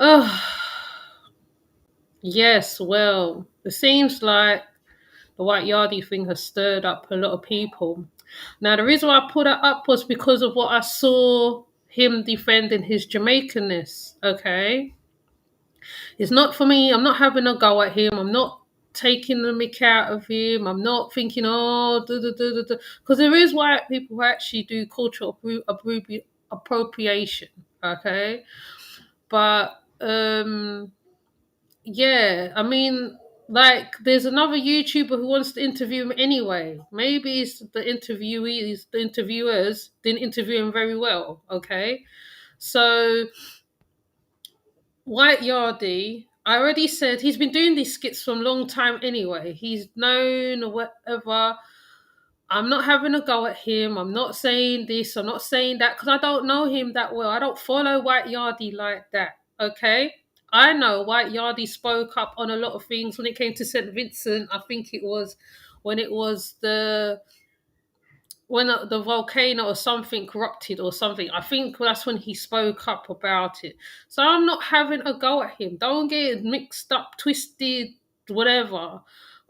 Oh, yes, well, it seems like the White Yardie thing has stirred up a lot of people. Now, the reason why I put that up was because of what I saw him defending his Jamaicanness, okay? It's not for me, I'm not having a go at him, I'm not taking the mick out of him, I'm not thinking, oh, because there is white people who actually do cultural appropriation, okay? But yeah, I mean, like, there's another YouTuber who wants to interview him anyway. Maybe it's the interviewers didn't interview him very well. Okay, so White Yardie, I already said he's been doing these skits for a long time anyway. He's known or whatever. I'm not having a go at him. I'm not saying this. I'm not saying that because I don't know him that well. I don't follow White Yardie like that. Okay. I know White Yardie spoke up on a lot of things when it came to St. Vincent. I think it was when it was the volcano or something erupted or something. I think that's when he spoke up about it. So I'm not having a go at him. Don't get mixed up, twisted, whatever.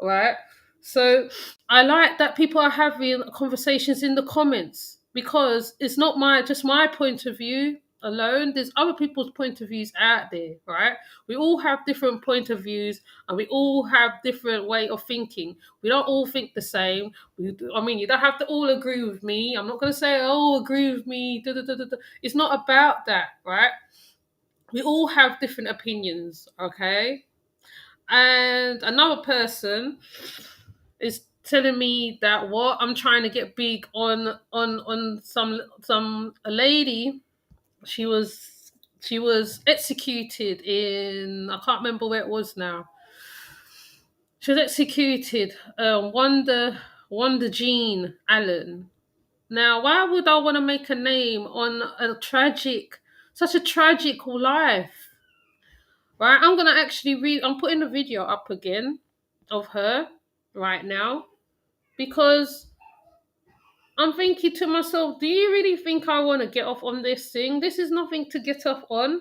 Right? So I like that people are having conversations in the comments because it's not my point of view alone. There's other people's point of views out there, right? We all have different point of views and we all have different way of thinking. We don't all think the same. I mean, you don't have to all agree with me. I'm not going to say, oh, agree with me. Da, da, da, da, da. It's not about that, right? We all have different opinions, okay? And another person is telling me that what I'm trying to get big on some a lady. She was executed in, I can't remember where it was now. She was executed. Wanda Jean Allen. Now, why would I want to make a name on such a tragic life? Right? I'm gonna actually read. I'm putting the video up again of her right now because I'm thinking to myself, do you really think I want to get off on this thing? This is nothing to get off on.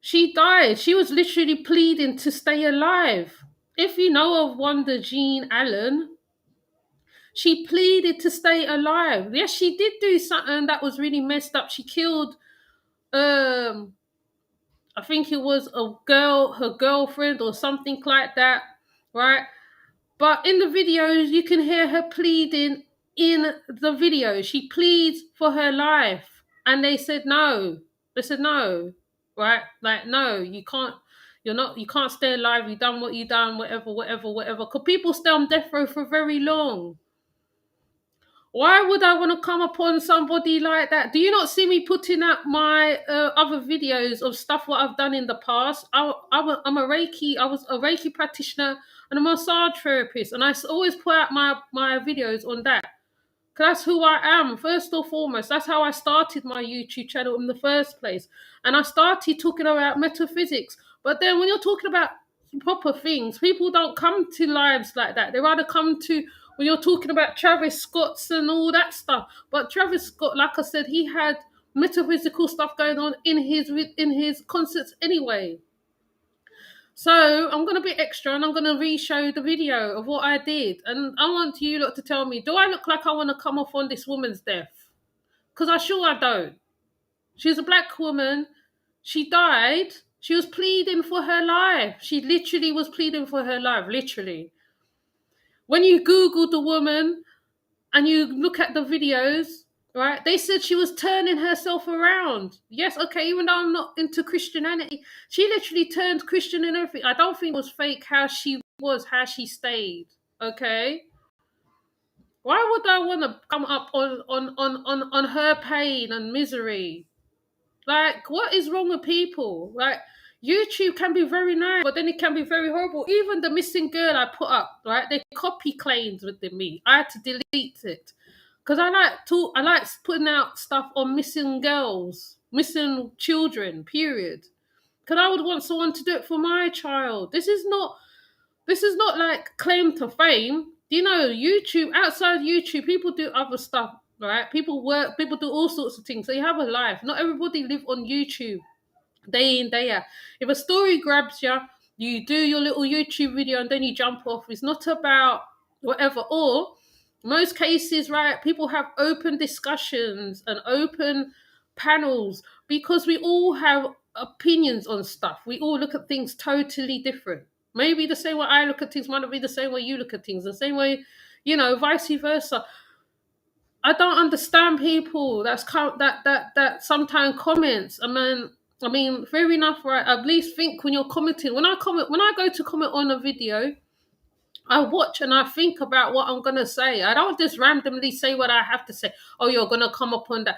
She died. She was literally pleading to stay alive. If you know of Wanda Jean Allen, she pleaded to stay alive. Yes, she did do something that was really messed up. She killed, um, I think it was her girlfriend or something like that, right? But in the videos, you can hear her pleading in the video. She pleads for her life. And they said no. They said no. Right? Like, no, you can't stay alive. You done what you done, whatever, whatever, whatever. Because people stay on death row for very long. Why would I want to come upon somebody like that? Do you not see me putting up my other videos of stuff what I've done in the past? I'm a Reiki. I was a Reiki practitioner and a massage therapist, and always put out my videos on that. 'Cause that's who I am first or foremost. That's how I started my YouTube channel in the first place, and I started talking about metaphysics. But then when you're talking about proper things, people don't come to lives like that. They rather come to when you're talking about Travis Scott's and all that stuff. But Travis Scott, like I said, he had metaphysical stuff going on in his concerts anyway. So I'm gonna be extra and I'm gonna re-show the video of what I did. And I want you lot to tell me, do I look like I want to come off on this woman's death? Because I don't. She's a black woman. She died. She was pleading for her life. She literally was pleading for her life, literally. When you Google the woman and you look at the videos, right, they said she was turning herself around. Yes, okay, even though I'm not into Christianity, she literally turned Christian and everything. I don't think it was fake how she was, how she stayed. Okay? Why would I want to come up on her pain and misery? Like, what is wrong with people? Like, YouTube can be very nice, but then it can be very horrible. Even the missing girl I put up, right? They copy claims with me. I had to delete it because I like putting out stuff on missing girls, missing children. Period. Because I would want someone to do it for my child. This is not like claim to fame. You know, YouTube, outside YouTube, people do other stuff, right? People work, people do all sorts of things. They have a life. Not everybody live on YouTube. day in, day out. If a story grabs you, you do your little YouTube video and then you jump off. It's not about whatever. Or most cases, right, people have open discussions and open panels because we all have opinions on stuff. We all look at things totally different. Maybe the same way I look at things might not be the same way you look at things, the same way, vice versa. I don't understand people that sometimes comments. I mean, fair enough, right? At least think when you're commenting. When I go to comment on a video, I watch and I think about what I'm gonna say. I don't just randomly say what I have to say. Oh, you're gonna come up on that.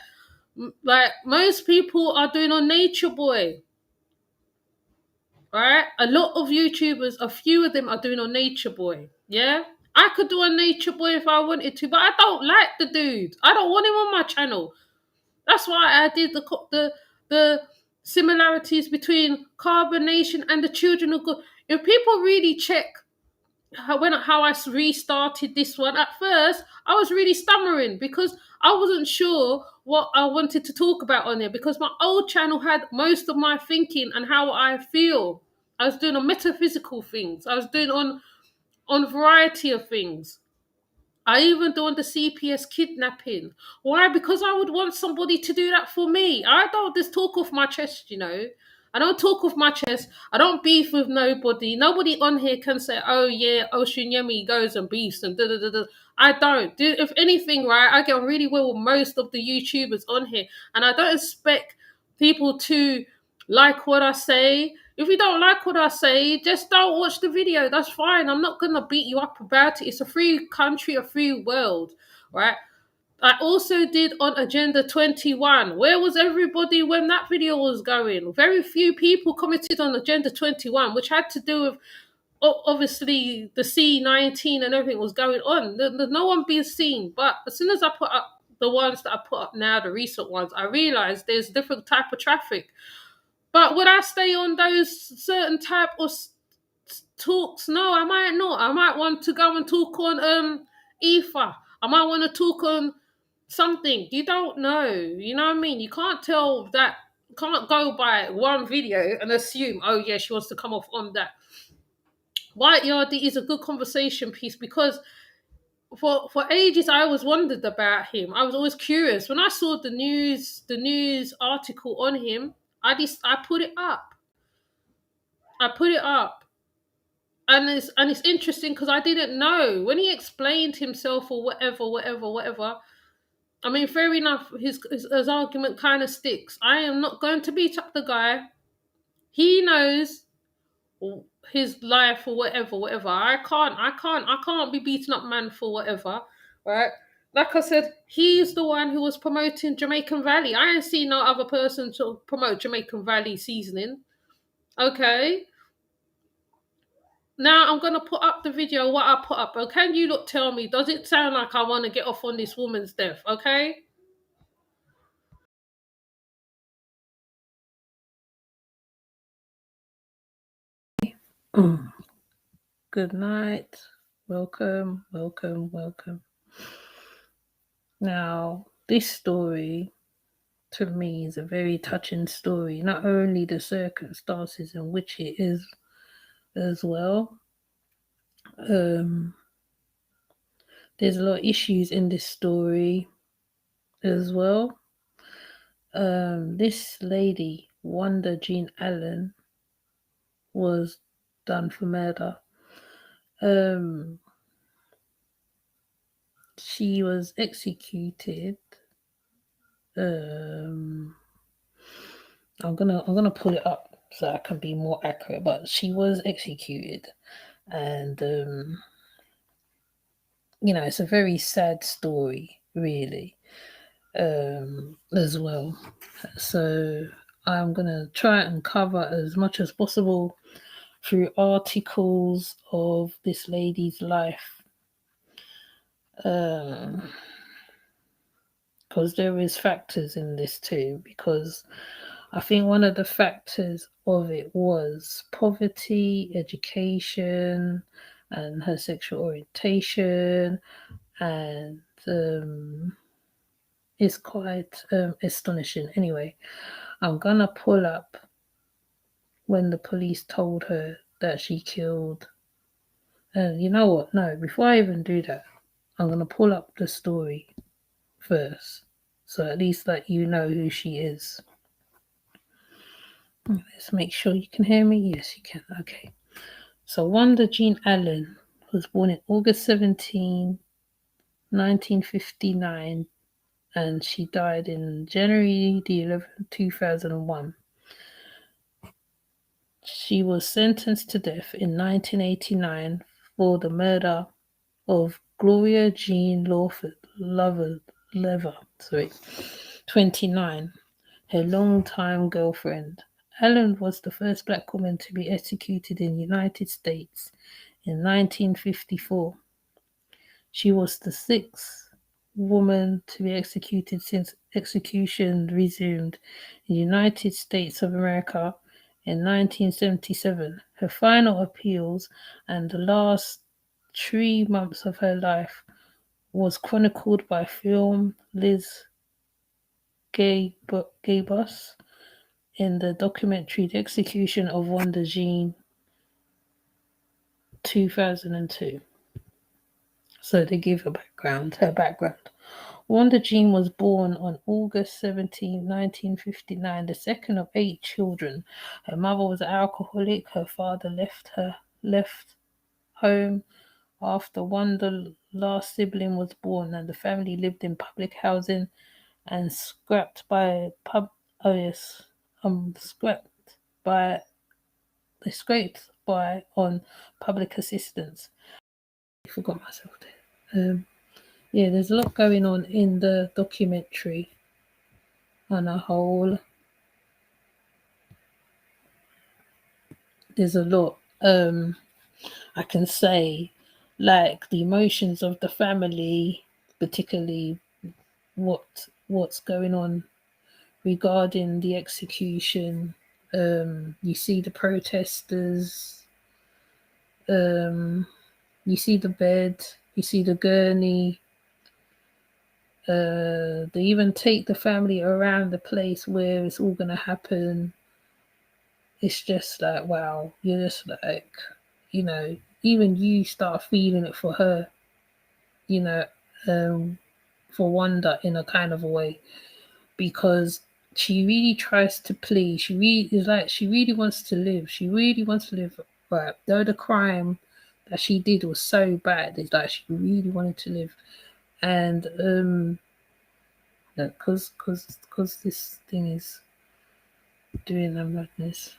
Like most people are doing on Nature Boy, right? A lot of YouTubers, a few of them are doing on Nature Boy. Yeah, I could do a Nature Boy if I wanted to, but I don't like the dude. I don't want him on my channel. That's why I did the similarities between Carbon Nation and the Children of God. If people really check how I restarted this one, at first I was really stammering because I wasn't sure what I wanted to talk about on there, because my old channel had most of my thinking and how I feel. I was doing on metaphysical things. I was doing on variety of things. I even do on the CPS kidnapping. Why? Because I would want somebody to do that for me. I don't just talk off my chest. I don't talk off my chest. I don't beef with nobody. Nobody on here can say, oh yeah, Ocean Yemi goes and beefs and da da da da. I don't. If anything, right, I get on really well with most of the YouTubers on here. And I don't expect people to like what I say. If you don't like what I say, just don't watch the video. That's fine. I'm not going to beat you up about it. It's a free country, a free world, right? I also did on Agenda 21. Where was everybody when that video was going? Very few people commented on Agenda 21, which had to do with obviously the C19 and everything was going on. There's no one being seen. But as soon as I put up the ones that I put up now, the recent ones, I realized there's different type of traffic. But would I stay on those certain type of talks? No, I might not. I might want to go and talk on Ether. I might want to talk on something. You don't know. You know what I mean? You can't tell that. Can't go by one video and assume, oh yeah, she wants to come off on that. White Yardie is a good conversation piece because for ages I always wondered about him. I was always curious. When I saw the news article on him, I put it up. I put it up. And it's interesting because I didn't know when he explained himself or whatever. I mean, fair enough. His argument kind of sticks. I am not going to beat up the guy. He knows his life or whatever. I can't be beating up man for whatever, right? Like I said, he's the one who was promoting Jamaican Valley. I ain't seen no other person to promote Jamaican Valley seasoning. Okay. Now I'm gonna put up the video. What I put up. Okay, can you look? Tell me. Does it sound like I want to get off on this woman's death? Okay. Good night. Welcome. Now, this story to me is a very touching story. Not only the circumstances in which it is as well. There's a lot of issues in this story as well. This lady, Wanda Jean Allen, was done for murder. She was executed. I'm gonna pull it up so I can be more accurate, but she was executed, and it's a very sad story, really, as well. So I'm gonna try and cover as much as possible through articles of this lady's life, because there is factors in this too, because I think one of the factors of it was poverty, education, and her sexual orientation, and it's quite astonishing. Anyway, I'm gonna pull up when the police told her that she killed. And you know what? No, before I even do that, I'm going to pull up the story first. So at least that you know who she is. Let's make sure you can hear me. Yes, you can. Okay. So Wanda Jean Allen was born in August 17, 1959, and she died in January the 11th, 2001. She was sentenced to death in 1989 for the murder of Gloria Jean Lawford Lever, 29, her longtime girlfriend. Allen was the first black woman to be executed in the United States in 1954. She was the sixth woman to be executed since execution resumed in the United States of America in 1977. Her final appeals and the last 3 months of her life was chronicled by film Liz Gabus in the documentary The Execution of Wanda Jean 2002. So they give her background. Wanda Jean was born on August 17, 1959, the second of 8 children. Her mother was an alcoholic. Her father left home after Wanda's last sibling was born, and the family lived in public housing and scraped by on public assistance. I forgot myself there. Yeah, there's a lot going on in the documentary on a whole. There's a lot I can say, like the emotions of the family, particularly what's going on regarding the execution. You see the protesters, you see the bed, you see the gurney. They even take the family around the place where it's all gonna happen. It's just like, wow, you're just like, even you start feeling it for her, you know, for Wanda in a kind of a way, because she really tries to please. She really wants to live. She really wants to live. Right. Though the crime that she did was so bad, it's like she really wanted to live. And because this thing is doing the madness.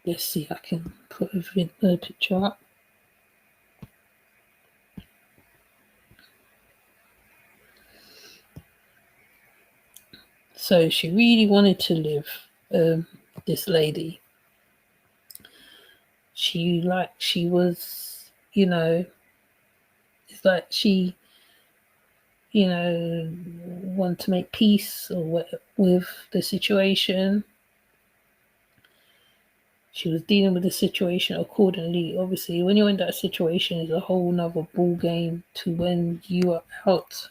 Let's see, I can put a picture up. So she really wanted to live, this lady. She was, it's like she, wanted to make peace with the situation. She was dealing with the situation accordingly. Obviously, when you're in that situation, it's a whole nother ball game to when you are out.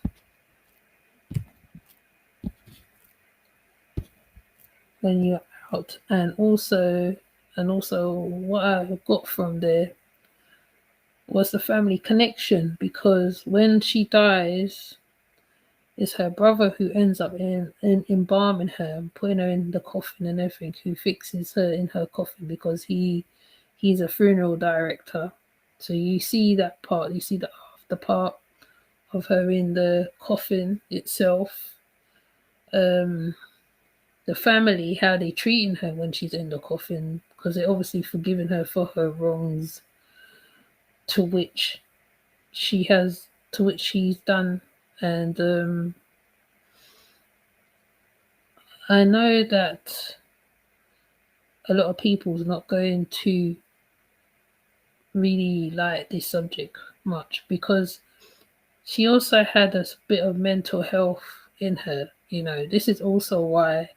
When you're out, and also what I got from there was the family connection, because when she dies, it's her brother who ends up in embalming her and putting her in the coffin and everything, who fixes her in her coffin, because he's a funeral director. So you see that part, you see the after part of her in the coffin itself. The family, how they treating her when she's in the coffin, because they're obviously forgiving her for her wrongs to which she's done. And I know that a lot of people's not going to really like this subject much, because she also had a bit of mental health in her. This is also why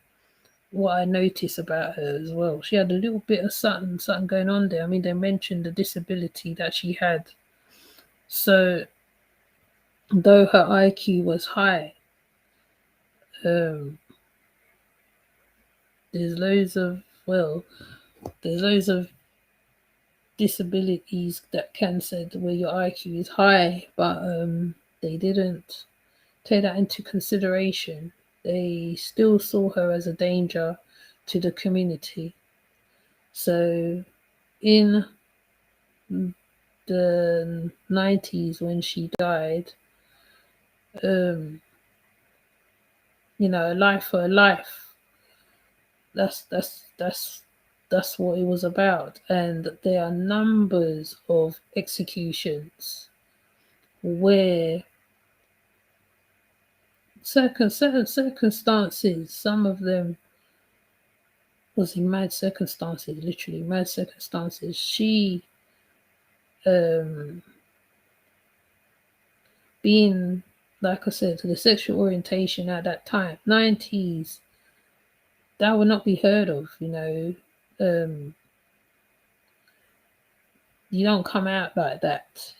what I noticed about her as well. She had a little bit of something going on there. I mean, they mentioned the disability that she had. So though her IQ was high. Um, there's loads of well, there's loads of disabilities that can said where your IQ is high, but they didn't take that into consideration. They still saw her as a danger to the community. So in the 90s when she died, um, a life for a life. That's what it was about. And there are numbers of executions where certain circumstances, some of them was in mad circumstances, literally mad circumstances. She um being, like I said, the sexual orientation at that time, 90s, that would not be heard of, you don't come out like that.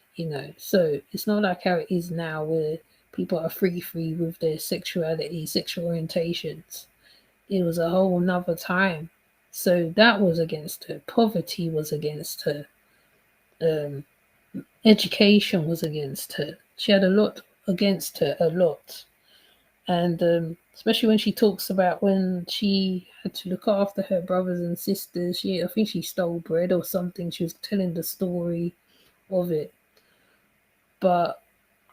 So it's not like how it is now where people are free with their sexuality, sexual orientations. It was a whole nother time. So that was against her. Poverty was against her. Um, education was against her. She had a lot against her, a lot. And especially when she talks about when she had to look after her brothers and sisters. I think she stole bread or something. She was telling the story of it. But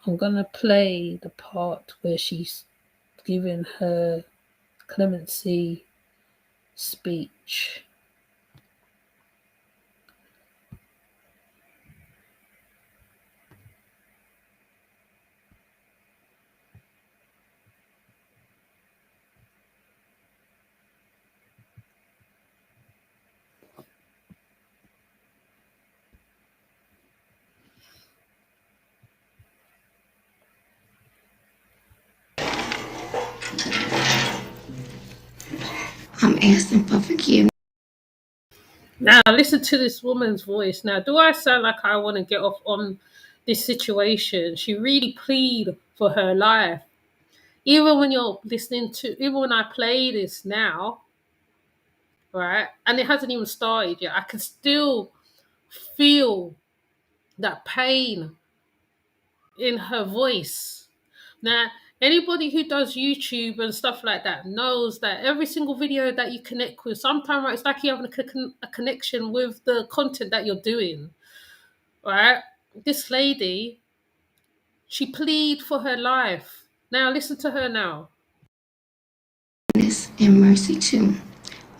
I'm gonna play the part where she's giving her clemency speech. I'm asking for forgiveness. Now listen to this woman's voice. Now, do I sound like I want to get off on this situation? She really plead for her life. Even when you're listening to, even when I play this now, right, and it hasn't even started yet, I can still feel that pain in her voice. Now, anybody who does YouTube and stuff like that knows that every single video that you connect with, sometimes right, it's like you're having a connection with the content that you're doing, right? This lady, she plead for her life. Now, listen to her now. And mercy too.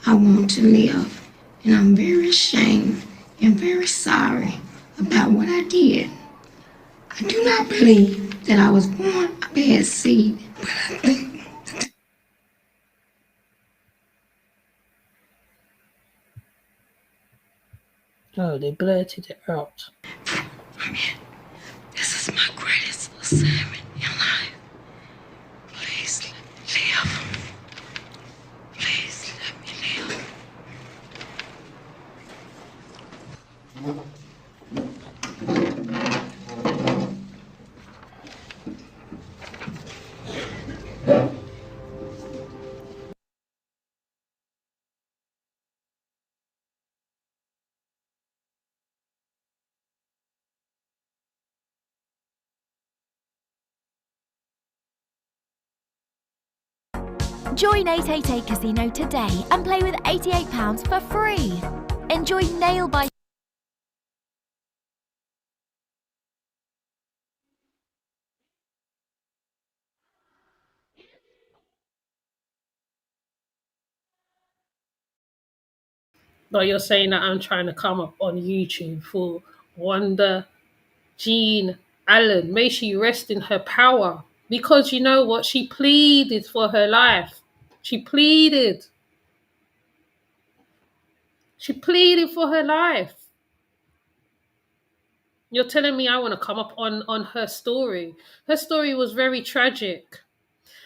I want to live, and I'm very ashamed and very sorry about what I did. I do not believe that I was born a bad seed, but I think Oh, they blurted it out. this is my greatest assignment in life. Please live. Please let me live. Join 888 Casino today and play with £88 for free. Enjoy nail biter. But you're saying that I'm trying to come up on YouTube for Wanda Jean Allen. May she rest in her power. Because you know what? She pleaded for her life. She pleaded. She pleaded for her life. You're telling me I want to come up on her story. Her story was very tragic.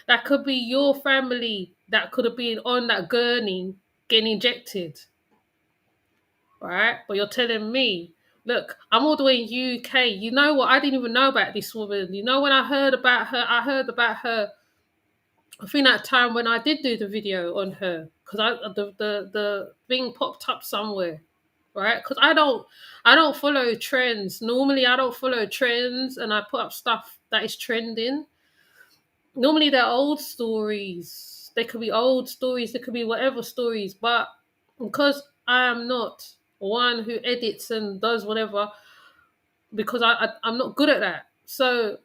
That could be your family that could have been on that gurney getting injected, right? But you're telling me Look, I'm all the way in UK. You know what? I didn't even know about this woman. You know, when I heard about her, I think that time when I did do the video on her, because the thing popped up somewhere, right? Because I don't follow trends. Normally, I don't follow trends, and I put up stuff that is trending. Normally, they're old stories. They could be old stories. They could be whatever stories. But because I am not one who edits and does whatever, because I'm not good at that. So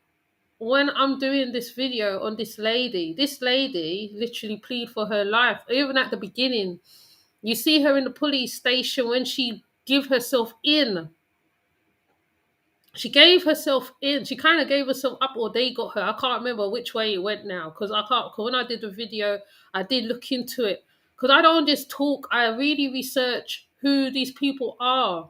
when I'm doing this video on this lady literally plead for her life. Even at the beginning, you see her in the police station when she give herself in. She gave herself in. She kind of gave herself up, or they got her. I can't remember which way it went now, because I can't. Cause when I did the video, I did look into it, because I don't just talk. I really research who these people are,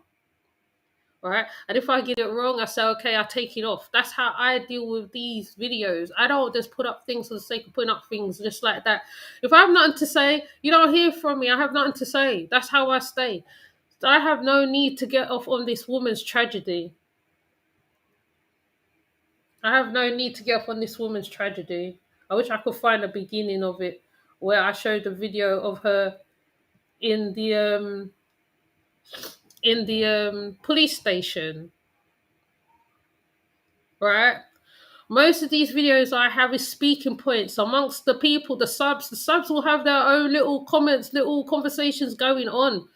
right? And if I get it wrong, I say, okay, I take it off. That's how I deal with these videos. I don't just put up things for the sake of putting up things just like that. If I have nothing to say, you don't hear from me. I have nothing to say. That's how I stay. I have no need to get off on this woman's tragedy. I have no need to get off on this woman's tragedy. I wish I could find the beginning of it, where I showed a video of her in the police station, right? Most of these videos I have is speaking points amongst the people, the subs. The subs will have their own little comments, little conversations going on.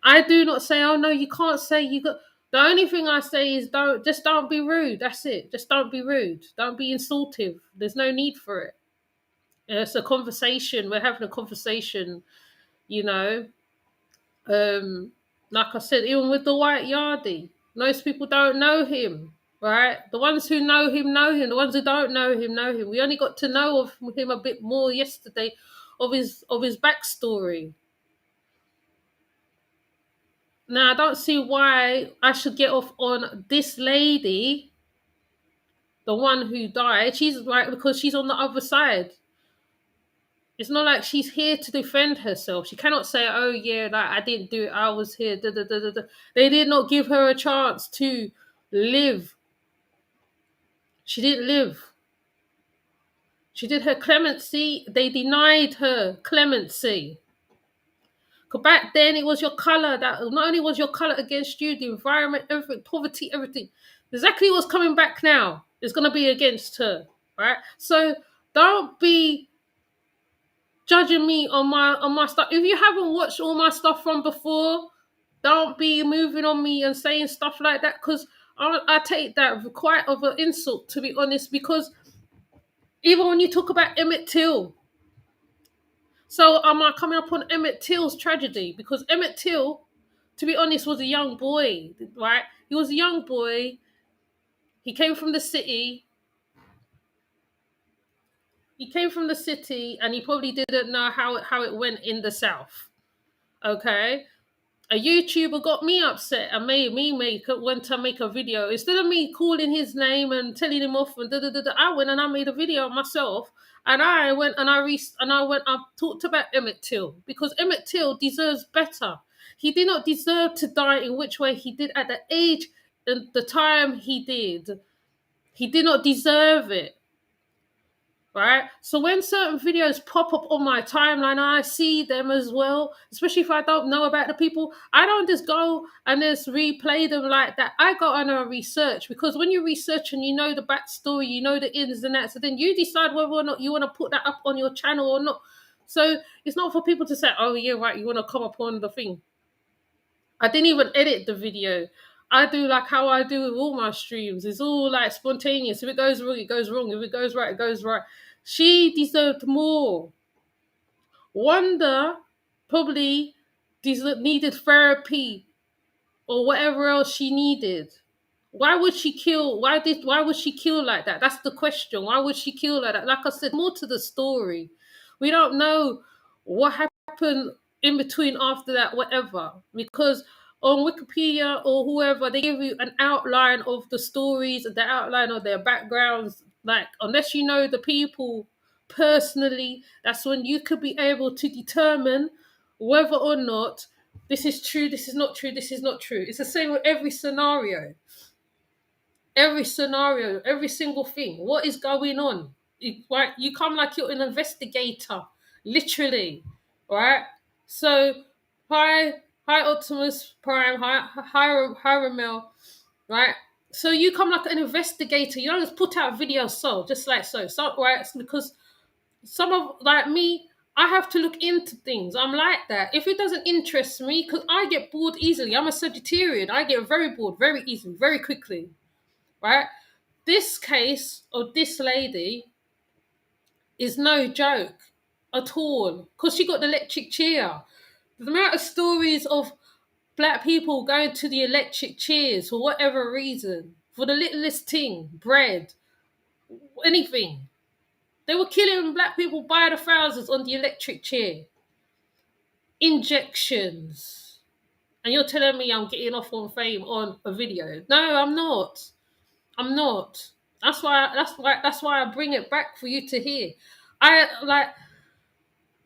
I do not say, oh no, you can't say you got. The only thing I say is don't be rude. That's it. Just don't be rude. Don't be insultive. There's no need for it. It's a conversation. We're having a conversation, you know. Um, like I said, even with the white yardie, most people don't know him, right? The ones who know him know him. The ones who don't know him know him. We only got to know of him a bit more yesterday, of his backstory. Now I don't see why I should get off on this lady, the one who died. She's right because she's on the other side. It's not like she's here to defend herself. She cannot say, "Oh yeah, like I didn't do it. I was here." Da, da, da, da, da. They did not give her a chance to live. She didn't live. She did her clemency. They denied her clemency. Because back then it was your color that not only was your color against you, the environment, everything, poverty, everything. Exactly what's coming back now is going to be against her, right? So don't be judging me on my stuff. If you haven't watched all my stuff from before, don't be moving on me and saying stuff like that, because I take that quite of an insult, to be honest. Because even when you talk about Emmett Till, so am I coming up on Emmett Till's tragedy? Because Emmett Till, to be honest, was a young boy, right? He was a young boy. He came from the city. And he probably didn't know how it went in the South. Okay, a YouTuber got me upset and made me went to make a video. Instead of me calling his name and telling him off and da da da, da, I went and I made a video myself. And I went and I talked about Emmett Till, because Emmett Till deserves better. He did not deserve to die in which way he did at the age and the time he did. He did not deserve it. Right? So when certain videos pop up on my timeline, I see them as well, especially if I don't know about the people. I don't just go and just replay them like that. I go on a research, because when you research and you know the backstory, you know the ins and outs, so then you decide whether or not you want to put that up on your channel or not. So it's not for people to say, oh yeah, right, you want to come up on the thing. I didn't even edit the video. I do like how I do with all my streams. It's all like spontaneous. If it goes wrong, it goes wrong. If it goes right, it goes right. She deserved more. Wanda probably needed therapy or whatever else she needed. Why would she kill? Why would she kill like that? That's the question. Why would she kill like that? Like I said, more to the story. We don't know what happened in between after that, whatever. Because on Wikipedia or whoever, they give you an outline of the stories, the outline of their backgrounds. Like, unless you know the people personally, that's when you could be able to determine whether or not this is true, this is not true, this is not true. It's the same with every scenario. Every scenario, every single thing. What is going on? Right? You come like you're an investigator, literally, right? So, hi, Optimus Prime, hi, Ramel, right? So you come like an investigator. You don't just put out videos, so just like so, right? It's because some of like me, I have to look into things. I'm like that. If it doesn't interest me, because I get bored easily. I'm a Sagittarian. I get very bored very easily, very quickly, right? This case of this lady is no joke at all because she got the electric chair. The amount of stories of black people going to the electric chairs for whatever reason, for the littlest thing, bread, anything. They were killing black people by the thousands on the electric chair. Injections. And you're telling me I'm getting off on fame on a video. No, I'm not. I'm not. That's why I bring it back for you to hear. I like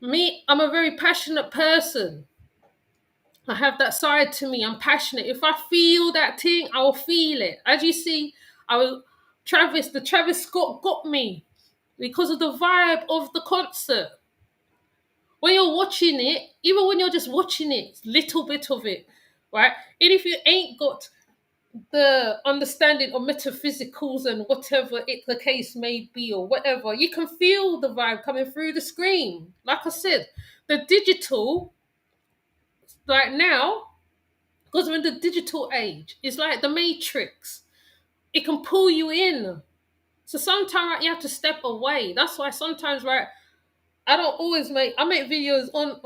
me, I'm a very passionate person. I have that side to me. I'm passionate. If I feel that thing, I'll feel it. As you see, the Travis Scott got me because of the vibe of the concert. When you're watching it, even when you're just watching it, little bit of it, right? And if you ain't got the understanding of metaphysicals and whatever the case may be or whatever, you can feel the vibe coming through the screen. Like I said, the digital, like now, because we're in the digital age, it's like the Matrix. It can pull you in. So sometimes right, you have to step away. That's why sometimes, right, I don't always I make videos on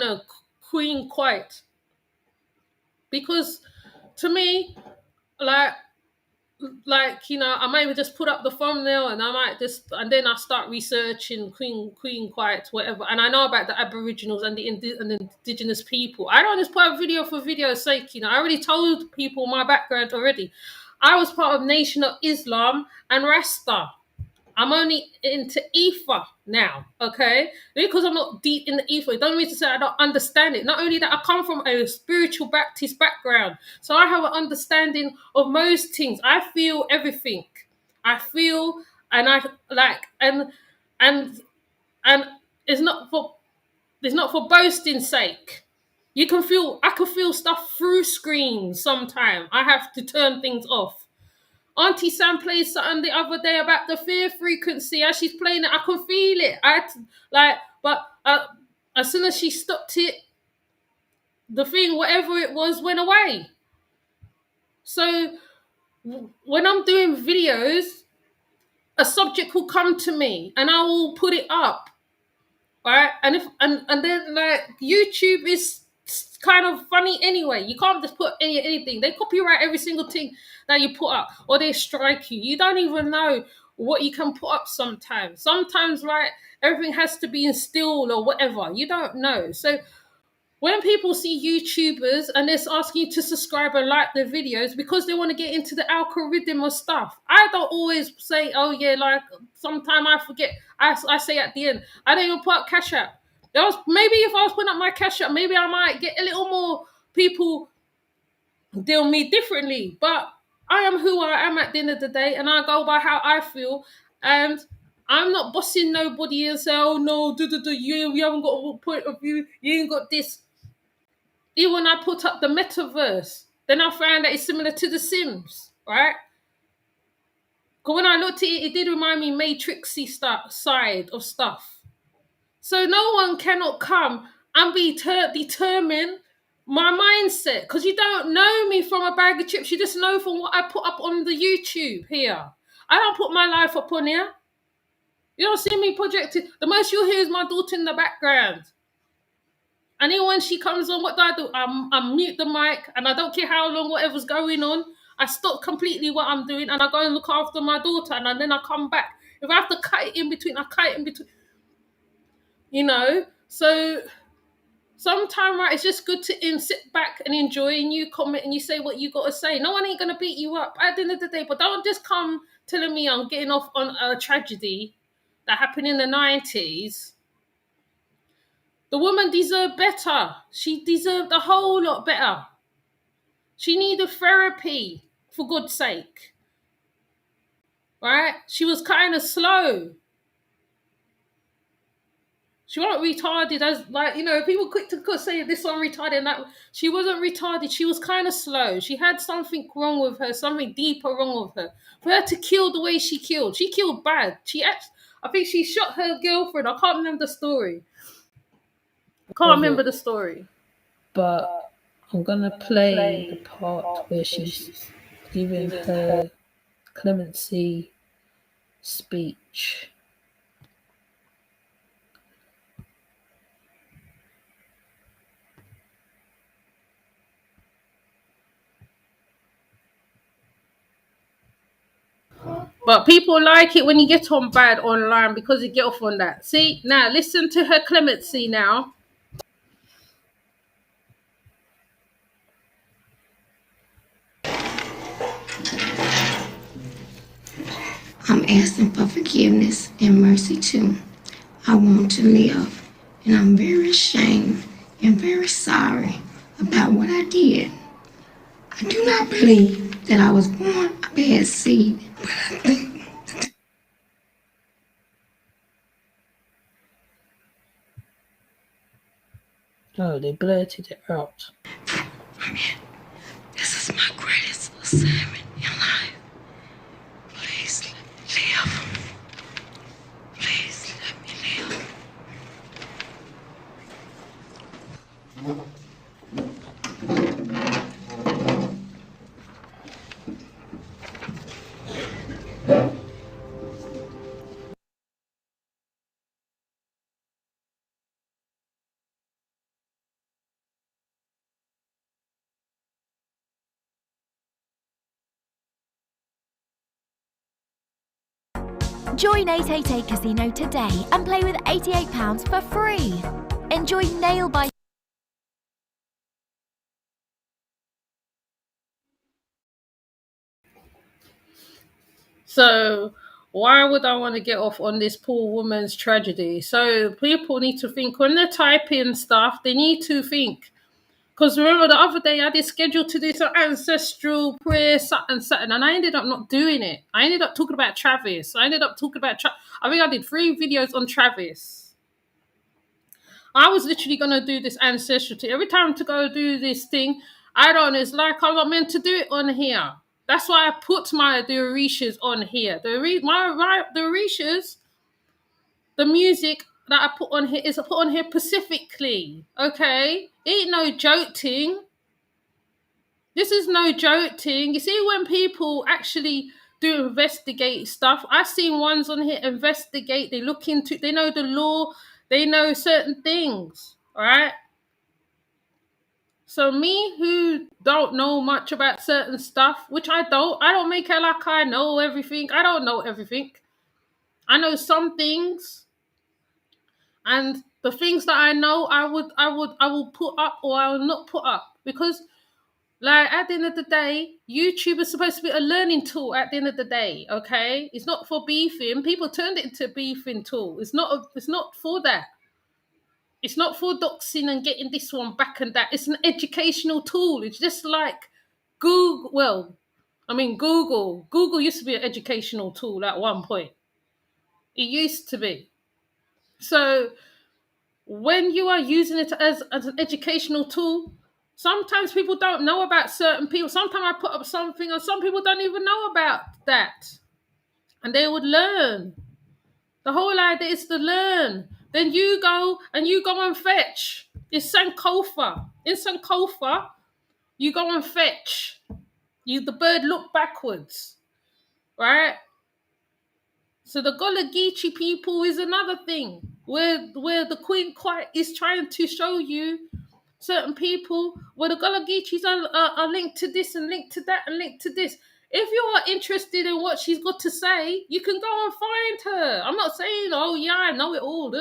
a Queen Quiet. Because to me, like I might just put up the thumbnail and and then I start researching Queen Quiet, whatever, and I know about the Aboriginals and the indigenous people. I don't just put up video for video's sake. I already told people my background already. I was part of Nation of Islam and Rasta. I'm only into Ifa now, okay? Because I'm not deep in the Ifa, it doesn't mean to say I don't understand it. Not only that, I come from a spiritual Baptist background, so I have an understanding of most things. I feel everything. I feel, and I like, and and it's not for boasting's sake. I can feel stuff through screens sometimes. I have to turn things off. Auntie Sam played something the other day about the fear frequency. As she's playing it, I can feel it. But as soon as she stopped it, the thing, whatever it was, went away. So when I'm doing videos, a subject will come to me, and I will put it up, right? And then like YouTube is kind of funny anyway. You can't just put anything. They copyright every single thing that you put up, or they strike you. You don't even know what you can put up sometimes. Sometimes, right, everything has to be in still or whatever. You don't know. So when people see YouTubers and they're asking you to subscribe and like their videos because they want to get into the algorithm of stuff, I don't always say, oh yeah, like sometimes I forget. I say at the end, I don't even put up Cash App. Maybe if I was putting up my Cash App, maybe I might get a little more people deal me differently. But I am who I am at the end of the day, and I go by how I feel. And I'm not bossing nobody and say, oh no, you haven't got a point of view, you ain't got this. Even when I put up the metaverse, then I found that it's similar to The Sims, right? Because when I looked at it, it did remind me Matrixy side of stuff. So no one cannot come and be determine my mindset, because you don't know me from a bag of chips. You just know from what I put up on the YouTube here. I don't put my life up on here. You don't see me projected. The most you'll hear is my daughter in the background. And then when she comes on, what do? I mute the mic, and I don't care how long whatever's going on. I stop completely what I'm doing, and I go and look after my daughter, and then I come back. If I have to cut it in between, I cut it in between. So sometimes, right, it's just good to sit back and enjoy, and you comment and you say what you got to say. No one ain't going to beat you up at the end of the day, but don't just come telling me I'm getting off on a tragedy that happened in the 90s, the woman deserved better. She deserved a whole lot better. She needed therapy, for God's sake. Right? She was kind of slow. She wasn't retarded as like, people quick to say this one retarded and that. She wasn't retarded. She was kind of slow. She had something wrong with her, something deeper wrong with her. For her to kill the way she killed bad. I think she shot her girlfriend. I can't remember the story. I can't of remember it, the story. but I'm gonna play the part where she's giving her clemency speech. But people like it when you get on bad online because you get off on that. See, now listen to her clemency now. I'm asking for forgiveness and mercy too. I want to live, and I'm very ashamed and very sorry about what I did. I do not believe that I was born a bad seed, but I think Oh, they blurted it out. this is my greatest assignment in life. Please live. Please let me live. Join 888 Casino today and play with £88 for free. Enjoy nail biting. So why would I want to get off on this poor woman's tragedy? So people need to think when they're typing stuff, they need to think. Because remember the other day I did schedule to do some ancestral prayer, something, and I ended up not doing it. I ended up talking about Travis. I ended up talking about I think I did 3 videos on Travis. I was literally gonna do this ancestral thing. Every time to go do this thing, I don't know, it's like I'm not meant to do it on here. That's why I put the Orishas on here. The Orishas, the music that I put on here is put on here specifically. Okay? Ain't no joking. This is no joking. You see, when people actually do investigate stuff, I've seen ones on here investigate, they look into, they know the law, they know certain things, all right? So me who don't know much about certain stuff, which I don't make it like I know everything. I don't know everything. I know some things, and the things that I know, I will put up or I will not put up because like at the end of the day, YouTube is supposed to be a learning tool at the end of the day, okay? It's not for beefing. People turned it into a beefing tool. It's not for that. It's not for doxing and getting this one back and that. It's an educational tool. It's just like Google. Well, I mean Google. Google used to be an educational tool at one point. It used to be. So when you are using it as an educational tool, sometimes people don't know about certain people. Sometimes I put up something and some people don't even know about that. And they would learn. The whole idea is to learn. Then you go and fetch. It's Sankofa. In Sankofa, you go and fetch. The bird look backwards. Right? So the Gullah Geechee people is another thing. Where the Queen quite is trying to show you certain people where the Gullah Geechees are linked to this and linked to that and linked to this. If you are interested in what she's got to say, you can go and find her. I'm not saying, oh yeah, I know it all.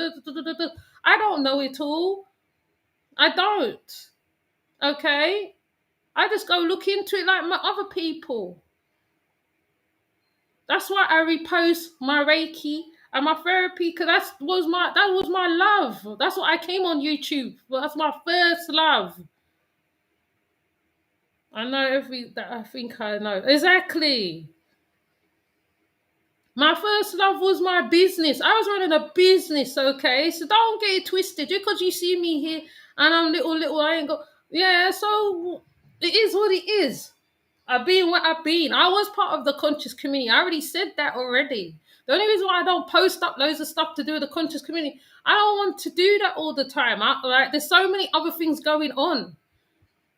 I don't know it all. I don't. Okay? I just go look into it like my other people. That's why I repost my Reiki and my therapy, because that was my love. That's what I came on YouTube. Well, that's my first love. I know that. I think I know exactly. My first love was my business. I was running a business, okay? So don't get it twisted. Just because you see me here and I'm little, I ain't got. Yeah, so it is what it is. I've been what I've been. I was part of the conscious community. I already said that already. The only reason why I don't post up loads of stuff to do with the conscious community, I don't want to do that all the time. There's so many other things going on.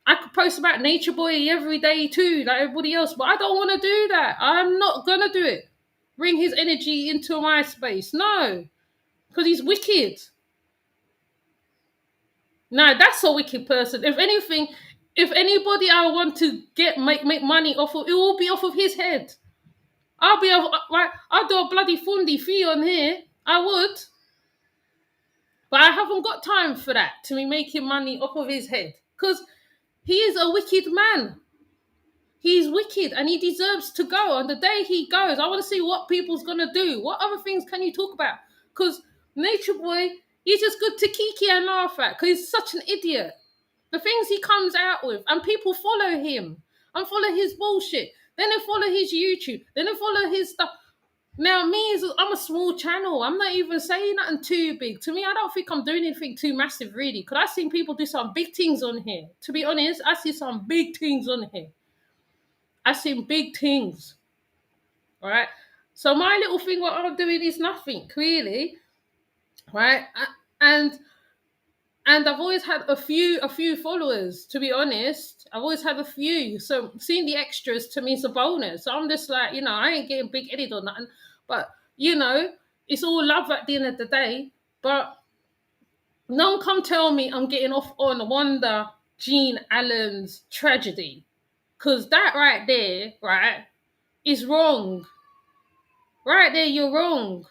I could post about Nature Boy every day too, like everybody else, but I don't want to do that. I'm not gonna do it. Bring his energy into my space. No, because he's wicked. No, that's a wicked person. If anything, if anybody I want to make money off of, it will be off of his head. I'll do a bloody fundy fee on here. I would. But I haven't got time for that, to be making money off of his head. Because he is a wicked man. He's wicked and he deserves to go. On the day he goes, I want to see what people's going to do. What other things can you talk about? Because Nature Boy, he's just good to kiki and laugh at because he's such an idiot. The things he comes out with, and people follow him and follow his bullshit. Then they follow his YouTube. Then they follow his stuff. Now, I'm a small channel. I'm not even saying nothing too big. To me, I don't think I'm doing anything too massive, really. Because I've seen people do some big things on here. To be honest, I see some big things on here. I've seen big things. All right. So my little thing, what I'm doing is nothing, really. Right. And I've always had a few followers, to be honest. I've always had a few. So seeing the extras to me is a bonus. So I'm just like, I ain't getting big headed or nothing. But, it's all love at the end of the day. But don't come tell me I'm getting off on Wanda Jean Allen's tragedy. Because that right there, right, is wrong. Right there, you're wrong.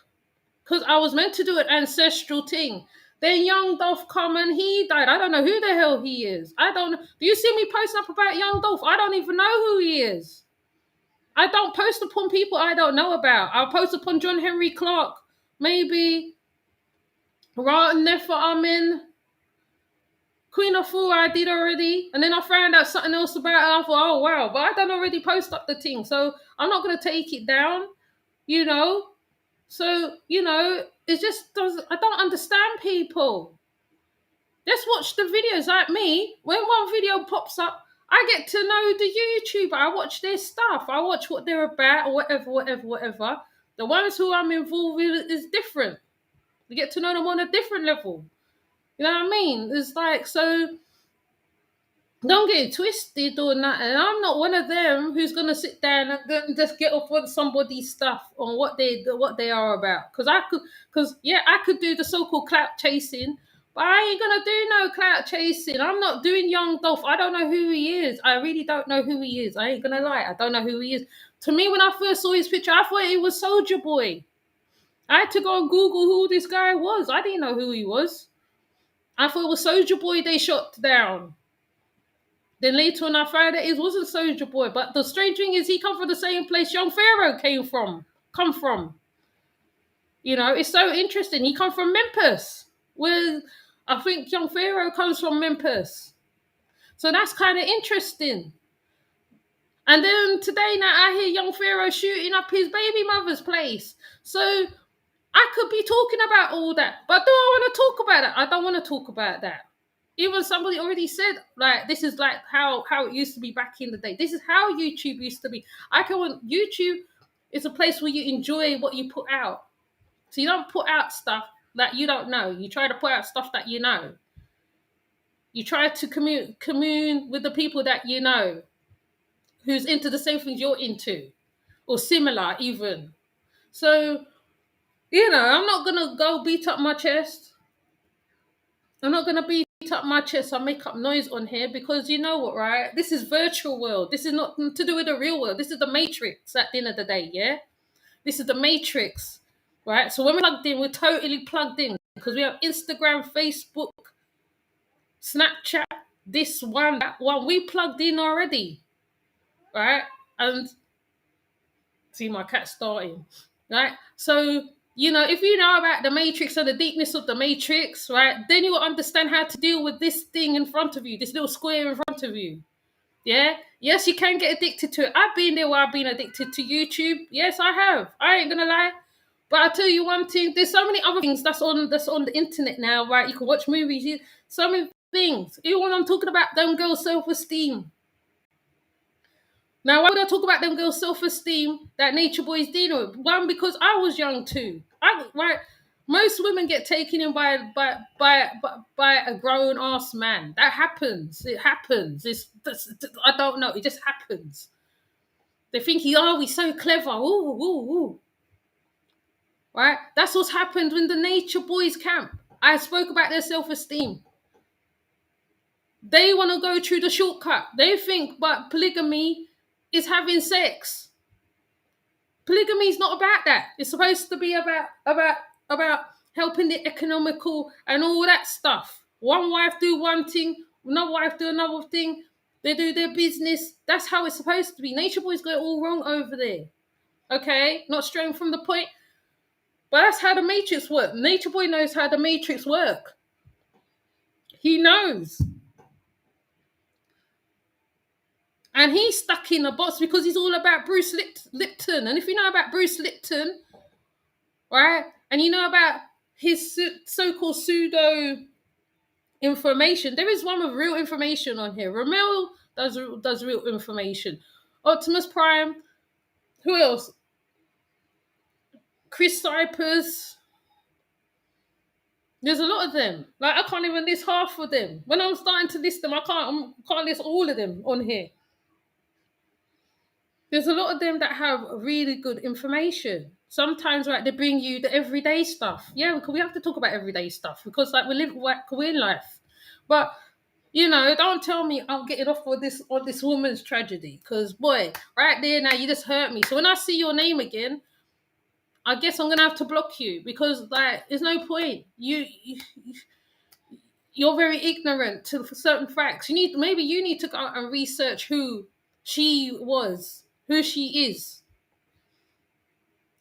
Because I was meant to do an ancestral thing. Then Young Dolph come and he died. I don't know who the hell he is. I don't know. Do you see me posting up about Young Dolph? I don't even know who he is. I don't post upon people I don't know about. I'll post upon John Henry Clark. Maybe Ra Nefer Amen. Queen of Fool I did already. And then I found out something else about it. I thought, oh wow. But I don't already post up the thing. So I'm not going to take it down. So, it just doesn't, I don't understand people. Just watch the videos like me. When one video pops up, I get to know the YouTuber. I watch their stuff. I watch what they're about or whatever. The ones who I'm involved with is different. You get to know them on a different level. You know what I mean? It's like, so don't get it twisted or nothing. I'm not one of them who's gonna sit down and just get off on somebody's stuff on what they are about. I could do the so-called clout chasing, but I ain't gonna do no clout chasing. I'm not doing Young Dolph. I don't know who he is. I really don't know who he is. I ain't gonna lie. I don't know who he is. To me, when I first saw his picture, I thought he was Soldier Boy. I had to go and Google who this guy was. I didn't know who he was. I thought it was Soldier Boy they shot down. Then later on I found out it wasn't Soldier Boy. But the strange thing is he come from the same place Young Pharaoh come from. It's so interesting. He come from Memphis. Where I think Young Pharaoh comes from Memphis. So that's kind of interesting. And then today now I hear Young Pharaoh shooting up his baby mother's place. So I could be talking about all that. But do I want to talk about it? I don't want to talk about that. Even somebody already said, like, this is like how it used to be back in the day. This is how YouTube used to be. YouTube is a place where you enjoy what you put out. So you don't put out stuff that you don't know. You try to put out stuff that you know. You try to commune with the people that you know, who's into the same things you're into, or similar even. So, I'm not going to go beat up my chest. I'm not going to beat up my chest and make up noise on here because you know what, right? This is virtual world. This is not to do with the real world. This is the Matrix at the end of the day, yeah? This is the Matrix, right? So when we're plugged in, we're totally plugged in because we have Instagram, Facebook, Snapchat, this one, that one. We plugged in already, right? And see my cat starting, right? So If you know about the matrix and the deepness of the matrix, right, then you will understand how to deal with this thing in front of you, this little square in front of you. Yeah. Yes, you can get addicted to it. I've been there where I've been addicted to YouTube. Yes, I have. I ain't gonna lie. But I'll tell you one thing, there's so many other things that's on the internet now, right? You can watch movies, so many things. Even when I'm talking about them girls' self-esteem. Now, why would I talk about them girls' self-esteem that Nature Boy's dealing with? One, because I was young too. Right. Most women get taken in by a grown ass man. That happens. It happens. I don't know. It just happens. They think he's so clever. Ooh, ooh, ooh. Right. That's what's happened in the Nature Boys camp. I spoke about their self-esteem. They want to go through the shortcut. They think, but polygamy is having sex. Polygamy is not about that. It's supposed to be about helping the economical and all that stuff. One wife do one thing, another wife do another thing. They do their business. That's how it's supposed to be. Nature Boy's got it all wrong over there. Okay, not straying from the point, but that's how the Matrix works. Nature Boy knows how the Matrix work. He knows. And he's stuck in a box because he's all about Bruce Lipton. And if you know about Bruce Lipton, right, and you know about his so-called pseudo information, there is one with real information on here. Ramel does real information. Optimus Prime. Who else? Chris Cypers. There's a lot of them. Like, I can't even list half of them. When I'm starting to list them, I can't list all of them on here. There's a lot of them that have really good information. Sometimes, right, they bring you the everyday stuff. Yeah, we have to talk about everyday stuff because, like, we're in life. But, don't tell me I'm getting off on this woman's tragedy because, boy, right there now, you just hurt me. So when I see your name again, I guess I'm going to have to block you because, like, there's no point. You're very ignorant to certain facts. Maybe you need to go out and research who she was, who she is,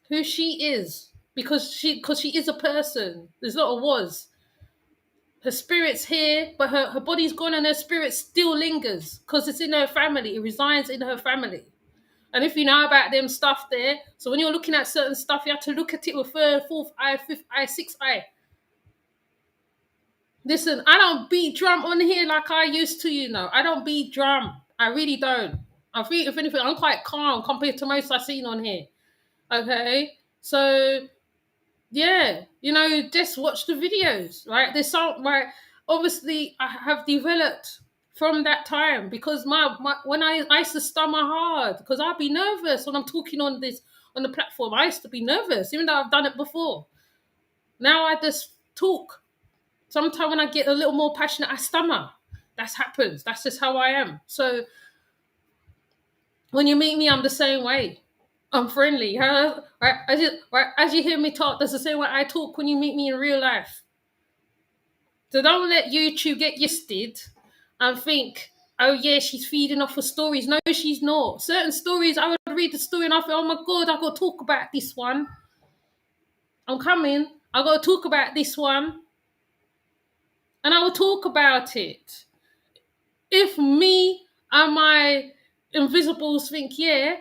because she is a person. There's not a was. Her spirit's here, but her body's gone and her spirit still lingers because it's in her family. It resides in her family. And if you know about them stuff there, so when you're looking at certain stuff, you have to look at it with third, fourth eye, fifth eye, sixth eye. Listen, I don't beat drum on here like I used to, I don't beat drum. I really don't. I think, if anything, I'm quite calm compared to most I've seen on here. Okay? So, yeah, just watch the videos, right? There's some, right? Obviously, I have developed from that time because when I used to stammer hard because I'd be nervous when I'm talking on the platform. I used to be nervous, even though I've done it before. Now I just talk. Sometimes when I get a little more passionate, I stammer. That happens. That's just how I am. So when you meet me, I'm the same way. I'm friendly. Right? As you hear me talk, that's the same way I talk when you meet me in real life. So don't let YouTube get you sted and think, oh yeah, she's feeding off of stories. No, she's not. Certain stories, I would read the story and I feel, oh my God, I've got to talk about this one. I'm coming. I've got to talk about this one. And I will talk about it. If me and my invisibles think, yeah,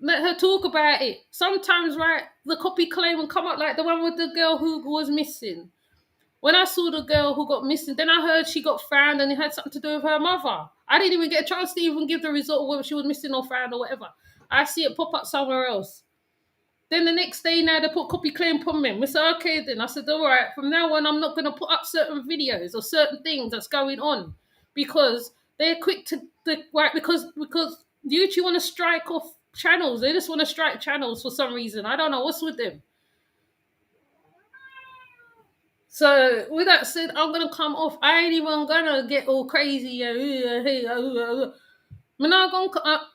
let her talk about it. Sometimes, right, the copy claim will come up like the one with the girl who was missing. When I saw the girl who got missing, then I heard she got found and it had something to do with her mother. I didn't even get a chance to even give the result of whether she was missing or found or whatever. I see it pop up somewhere else. Then the next day now they put copy claim upon me. We said, okay then. I said, all right, from now on I'm not going to put up certain videos or certain things that's going on because they're quick to right, because YouTube want to strike off channels. They just want to strike channels for some reason. I don't know what's with them. So with that said, I'm gonna come off. I ain't even gonna get all crazy. I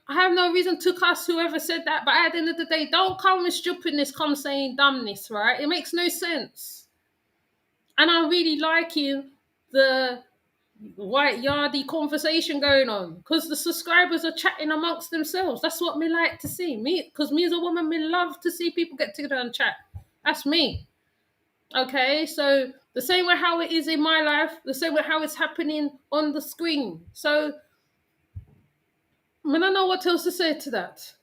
have no reason to cuss whoever said that. But at the end of the day, don't come with stupidness, come saying dumbness, right? It makes no sense. And I'm really liking the white yardy conversation going on because the subscribers are chatting amongst themselves. That's what me like to see. Because me as a woman, me love to see people get together and chat. That's me. Okay, so the same way how it is in my life, the same way how it's happening on the screen. So I don't know what else to say to that.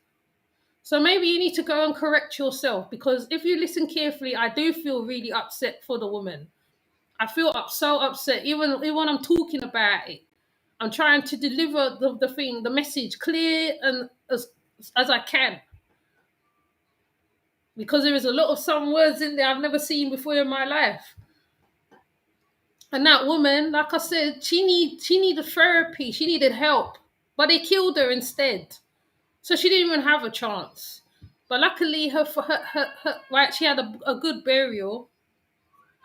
So maybe you need to go and correct yourself, because if you listen carefully, I do feel really upset for the woman. I feel so upset, even when I'm talking about it. I'm trying to deliver the message clear and as I can, because there is a lot of some words in there I've never seen before in my life. And that woman, like I said, she needed therapy. She needed help, but they killed her instead. So she didn't even have a chance. But luckily, her right, she had a good burial.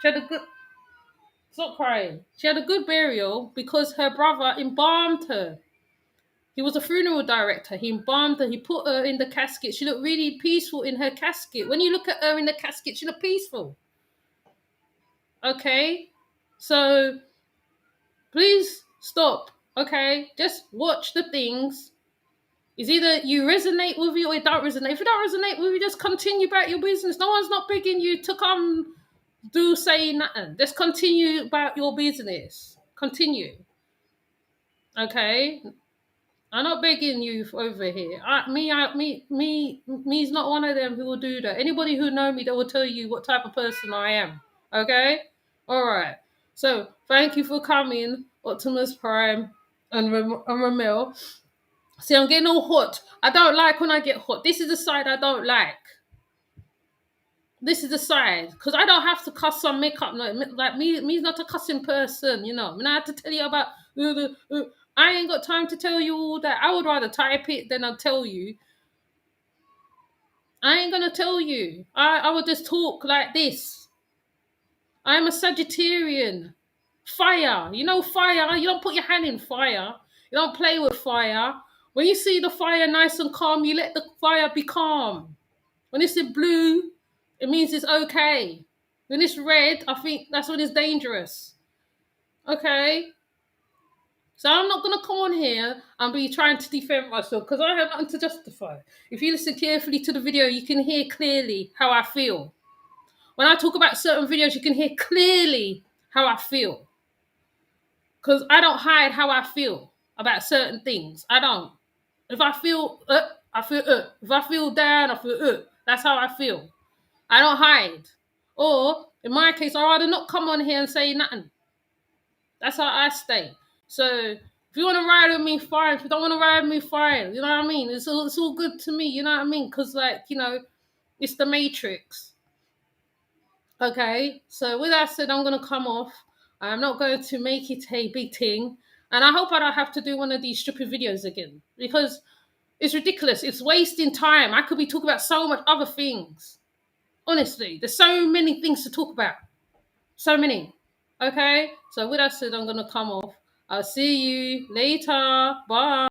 She had a good. Stop crying. She had a good burial because her brother embalmed her. He was a funeral director. He embalmed her. He put her in the casket. She looked really peaceful in her casket. When you look at her in the casket, she looked peaceful. Okay? So please stop. Okay? Just watch the things. It's either you resonate with you or it don't resonate. If it don't resonate with you, just continue about your business. No one's not begging you to come say nothing. Just continue about your business. Continue. Okay? I'm not begging you over here. Me's not one of them who will do that. Anybody who know me, they will tell you what type of person I am. Okay? All right. So thank you for coming, Optimus Prime and Ramel. See, I'm getting all hot. I don't like when I get hot. This is the side I don't like. This is the side, because I don't have to cuss on makeup. Like me's not a cussing person, you know. I mean, I have to tell you about. I ain't got time to tell you all that. I would rather type it than I'll tell you. I ain't gonna tell you. I would just talk like this. I'm a Sagittarian. Fire. You know fire. You don't put your hand in fire. You don't play with fire. When you see the fire nice and calm, you let the fire be calm. When it's in blue, it means it's okay. When it's red, I think that's when it's dangerous. Okay? So I'm not going to come on here and be trying to defend myself, because I have nothing to justify. If you listen carefully to the video, you can hear clearly how I feel. When I talk about certain videos, you can hear clearly how I feel. Because I don't hide how I feel about certain things. I don't. If I feel I feel If I feel down, I feel That's how I feel. I don't hide. Or, in my case, I'd rather not come on here and say nothing. That's how I stay. So, if you want to ride with me, fine. If you don't want to ride with me, fine. You know what I mean? It's all good to me. You know what I mean? Because, it's the Matrix. Okay? So, with that said, I'm going to come off. I'm not going to make it a big thing. And I hope I don't have to do one of these stupid videos again. Because it's ridiculous. It's wasting time. I could be talking about so much other things. Honestly, there's so many things to talk about. So many. Okay? So with that said, I'm going to come off. I'll see you later. Bye.